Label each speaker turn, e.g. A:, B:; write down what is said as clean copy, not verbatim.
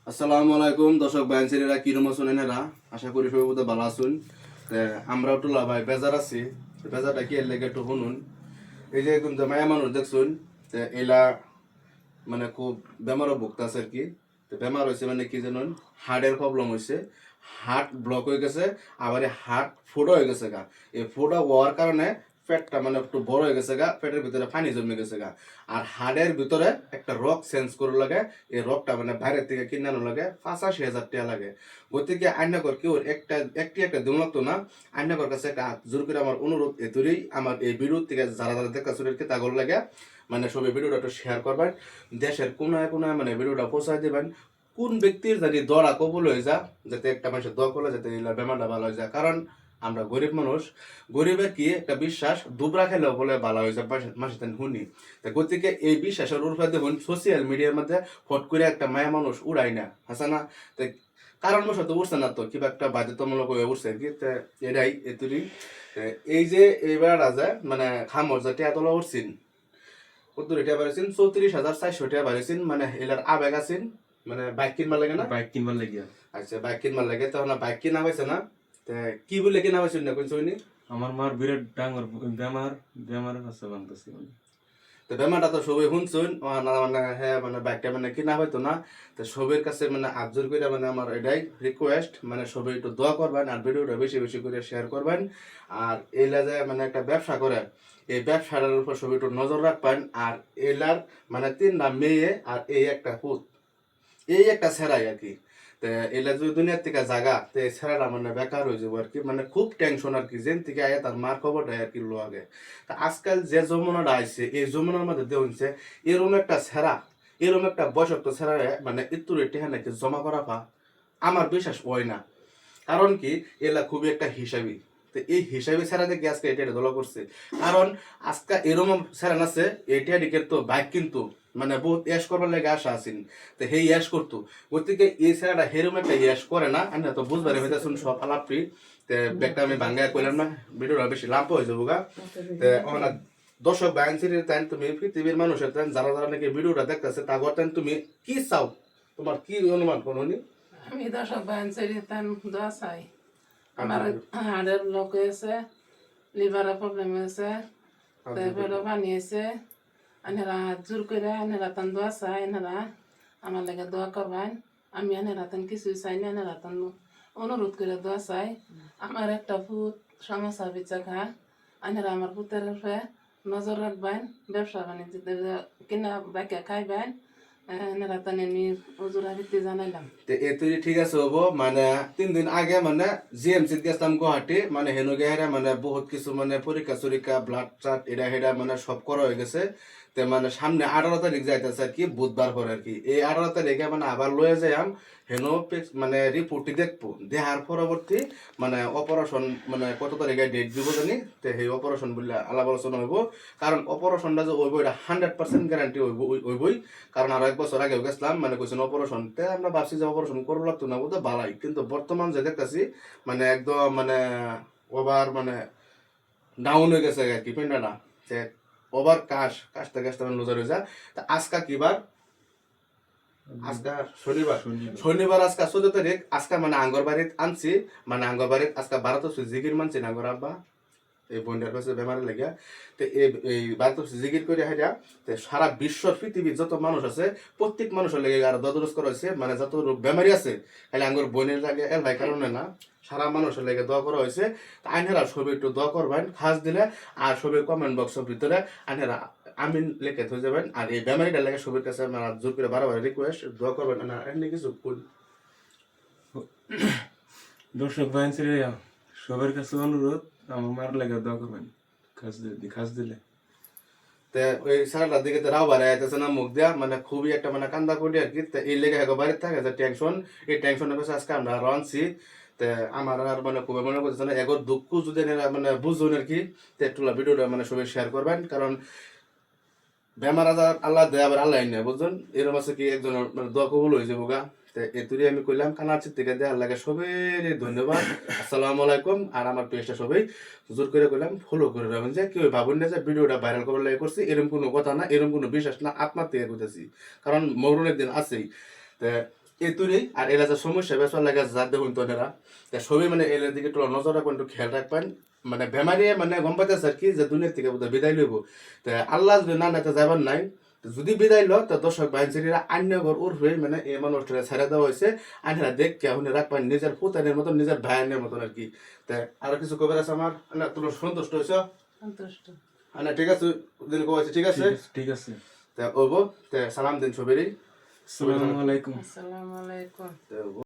A: আসসালামু আলাইকুম দর্শক ভাই ছেলেরা কিরম আছেন এনারা আশা করি সবাই বোধহয় ভালো আছেন। আমরাও তো ভাই বেজার আছি, বেজারটা কি এর লেগে একটু শুনুন। এই যে কিন্তু মায়া মানুষ দেখছুন, এলা মানে খুব বেমারও ভুগতেছে আর কি। বেমার হয়েছে মানে কি জানুন, হার্টের প্রবলেম হয়েছে, হার্ট ব্লক হয়ে গেছে, আবার হার্ট ফুটো হয়ে গেছে গা। এই ফুটো হওয়ার কারণে পেটটা মানে একটু বড় হয়ে গেছে গা, পেটের ভিতরে পানি জমে গেছে গা। আর হাড়ের ভিতরে একটা রক চেঞ্জ করে লাগে, এই রকটা মানে বাইরের থেকে কিনানো লাগে 85,000 টাকা লাগে। গতিকে আইনাগর কেউ একটা দিন লাগতো না। আইনাগর কাছে একটা জোর করে আমার অনুরোধ এতুরেই, আমার এই ভিডিও থেকে যারা যারা দেখা শুরু কি তাগর লাগে মানে সবাই ভিডিওটা একটু শেয়ার করবেন, দেশের কোনায় কোনায় মানে ভিডিওটা পৌঁছায় দেবেন। কোন ব্যক্তির জানি দরা কবুল হয়ে যা, যাতে একটা মানুষের দোয়া করলে যাতে এই বেমারটা ভালো হয়ে যায়। কারণ আমরা গরিব মানুষ, গরিবের কি একটা বিশ্বাস দুবরা খেলেও বলে ভালো হয়ে যায় মাসে শুনি। গতিকে এই বিশ্বাসের উপরে দেখুন সোশ্যাল মিডিয়ার মধ্যে ফট করে একটা মায়া মানুষ উড়াই না, হাসা না। তো কারণ বসত উঠছে না, তো কিবা একটা বাধ্যতামূলক হয়ে উঠছে আর কি। এটাই এতুরি এই যে এইবার রাজা মানে খামর যাতে এতলা উঠছেন, কত রেটে বাড়াইছেন 34,400 টাকা বাড়াইছেন। মানে এলার আবেগ আছেন, মানে বাইক কিনবার লাগে না,
B: বাইক কিনবার লাগিয়া।
A: আচ্ছা বাইক কিনবার লাগে, তখন বাইক কিনা হয়েছে না। কি বলে কিনা হয়েছিল না কোন শুনি।
B: আমার মার বিরাট ডাঙর বেমার, বেমার আছে বাংলাদেশে।
A: তো বেমারটা তো সবাই শুনছুন, মানে হ্যাঁ মানে বাইকটা মানে কিনা হয়তো না। তো সবের কাছে মানে আবজোর করে মানে আমার এটাই রিকোয়েস্ট, মানে সবাই একটু দোয়া করবেন আর ভিডিওটা বেশি বেশি করে শেয়ার করবেন। আর এলা যে মানে একটা ব্যবসা করে, এই ব্যবসাটার উপর সবাই একটু নজর রাখবেন। আর এলার মানে 3টা মেয়ে আর এই একটা পুত, এই একটা ছেড়াই আর কি। তো এলা যদি দুনিয়ার থেকে জাগা, তো এই ছেড়াটা মানে বেকার হয়ে যাবো আর কি। মানে খুব টেনশন আর কি, যেন থেকে আয় তার মার খবরটা আর কি লো আগে। তা আজকাল যে যমুনাটা আইছে, এই যমুনার মধ্যে দেখছে এরকম একটা ছেড়া, এরকম একটা বয়সত্ব ছেড়া মানে একটু টেহা নাকি জমা করা পা আমার বিশ্বাস হয় না। কারণ কি, এলা খুবই একটা হিসাবি। তো এই হিসাবে ছাড়া দেখে আজকে এটা দলা করছে। কারণ আজকে এরকম ছাড়া আছে, এটা দিকের তো বাইক কিন্তু মানে বহুত ইয়াস করবার লাগে আশা আছেন। তো সেই ইয়াস করতো, গতিকে এই ছাড়াটা হেরম একটা ইয়াস করে না। আমি তো বুঝবার হইতে শুন সব আলাপটি। তো ব্যাগটা আমি ভাঙ্গায় কইলাম না, ভিডিওটা বেশি লাম্প হয়ে যাবো গা। তো অনেক দর্শক বায়ানসির তাই তুমি পৃথিবীর মানুষের তাই যারা যারা নাকি ভিডিওটা দেখতেছে তাগর তাই তুমি কি চাও, তোমার কি অনুমান করো নি।
C: আমি দর্শক বায়ন ছেড়ে তান দোয়া চাই। আমার হাড়ের ব্লক হয়েছে, লিভারের প্রবলেম হয়েছে, তারপরে বানিয়েছে। আনেরা হাত জোর করে আনেরা তান দোয়া চাই, আনেরা আমার লাগে দোয়া করবেন। আমি আনেরা তান কিছুই চাই না, আনেরা তান অনুরোধ করে দোয়া চাই। আমার একটা ভূত সমস্যা বিচার খা, আনেরা আমার ভূতের উপরে নজর রাখবেন, ব্যবসা বাণিজ্য কিনা বাক্যা খাইবেন। আনেরা তান এমনি ওজুরা ভিত্তি জানাইলাম।
A: এতুই ঠিক আছে হবো। মানে 3 দিন আগে মানে জিএমসি গেছিলাম গুয়াহাটি, মানে হেনু গেহারা মানে বহুত কিছু মানে পরীক্ষা চরীক্ষা ব্লাড চাট এটা হেডা মানে সব করা হয়ে গেছে। তে মানে সামনে 18 তারিখ যাইতেছে আর কি, বুধবার পরে আর কি। এই 18 তারিখে মানে আবার লয়ে যাইম হেনু মানে রিপোর্টটি দেখবো, দেহার পরবর্তী মানে অপারেশন মানে কত তারিখে ডেট দিব জানি। তো সেই অপারেশন বললে আলাপ আলোচনা হইব। কারণ অপারেশনটা যে হইব এটা 100% গ্যারান্টি হইবই। কারণ আরো 1 বছর আগেও গেছিলাম, মানে কইছেন অপারেশন, তে আমরা ভাবছি যে অপারেশন করবো লাগতো না, বুঝতে বালাই। কিন্তু বর্তমান যে দেখতেছি মানে একদম মানে ওভার মানে ডাউন হয়ে গেছে আর কি পিন্ডাটা। যে ওভার কাশতে কাশতে মানে লুজার হয়ে যায়। তা আজকা কি বার, আজকা শনিবার। শনিবার আজকা 14 তারিখ। আজকা মানে আঙ্গর বাড়িত আনছি, মানে আঙ্গর বাড়িত আজকা 12 জিগির মানছি না আঙ্গর আব্বা এই বন্যার কাছে বেমারে লেগে। তো এই বাড়িতে জিগির করে হাইরা। তো সারা বিশ্ব পৃথিবীর যত মানুষ আছে প্রত্যেক মানুষের লেগে আর দদরস করা হয়েছে, মানে যত বেমারি আছে খালি আঙ্গর বোনের লাগে এর ভাই কারণে না, সারা মানুষের লেগে দোয়া করা হয়েছে। তা আইনেরা সবাই একটু দোয়া করবেন খাস দিলে। আর সবাই কমেন্ট বক্সের ভিতরে আইনেরা আমিন লিখে থয়ে যাবেন। আর এই বেমারিটা লেগে সবার কাছে মানে জোর করে বারবার রিকোয়েস্ট দোয়া করবেন না এমনি কিছু
B: দর্শক ভাই ছেড়ে সবার কাছে অনুরোধ, আমার মার লাগে দোয়া করবেন, খাস দিলে।
A: তে ওই সারাটার দিকে তো রাও বাড়াই যাইতেছে না মুখ দিয়া, মানে খুবই একটা মানে কান্দা করি আর কি। তো এই লেগে হ্যাঁ বাড়িতে থাকে যে টেনশন, এই টেনশনের কাছে আজকে আমরা রানছি। তে আমার আর মানে খুবই মনে করতেছে না এগোর দুঃখ যদি এনারা মানে বুঝুন আর কি। তো একটু ভিডিওটা মানে সবাই শেয়ার করবেন। কারণ বেমার আজার আল্লাহ দেয়, আবার আল্লাহ নেয় বুঝছেন। এরকম আছে কি একজনের মানে দোয়া কবুল হয়ে যাবো গা। তো এতুরি আমি কইলাম কানাচির থেকে দেওয়ার লাগে সবাই ধন্যবাদ। আসসালামু আলাইকুম। আর আমার পেজটা সবাই জোর করে কইলাম ফলো করে রাখবেন, যে কেউ ভাবুন না যে ভিডিওটা ভাইরাল করার লাগে করছি, এরকম কোনো কথা না, এরকম কোনো বিশ্বাস না, আপনার থেকে কইতেছি। কারণ মরণের দিন আছেই। তো এই তুরি আর এরা যে সমস্যা বেসর লাগে যা দেখুন তো এরা তা সবই মানে এর দিকে একটু নজর রাখবেন একটু খেয়াল রাখবেন মানে বেমারি মানে গম পাইতেছে আর কি যে দুনিয়ার থেকে বোধহয় বিদায় লইব তা আল্লাহ যদি না নেতে যাবার নাই তো যদি বিদায় লো তো দর্শক বাহিনীরা আন্য ঘর ওর হয়ে মানে এই মানুষটা ছেড়ে দেওয়া হয়েছে আইনরা দেখকে উনি রাখবেন নিজের পুতানের মতন নিজের ভাইয়ের মতন আর কি তা আরো কিছু খবর আছে আমার না তোর সন্তুষ্ট হয়েছ
C: সন্তুষ্ট।
A: না ঠিক আছে দিন কয়েছে ঠিক আছে
B: ঠিক আছে
A: তা ওবো তা সালাম দিন সবেরই
B: আসসালামু আলাইকুম
C: আসসালামু আলাইকুম।
A: তা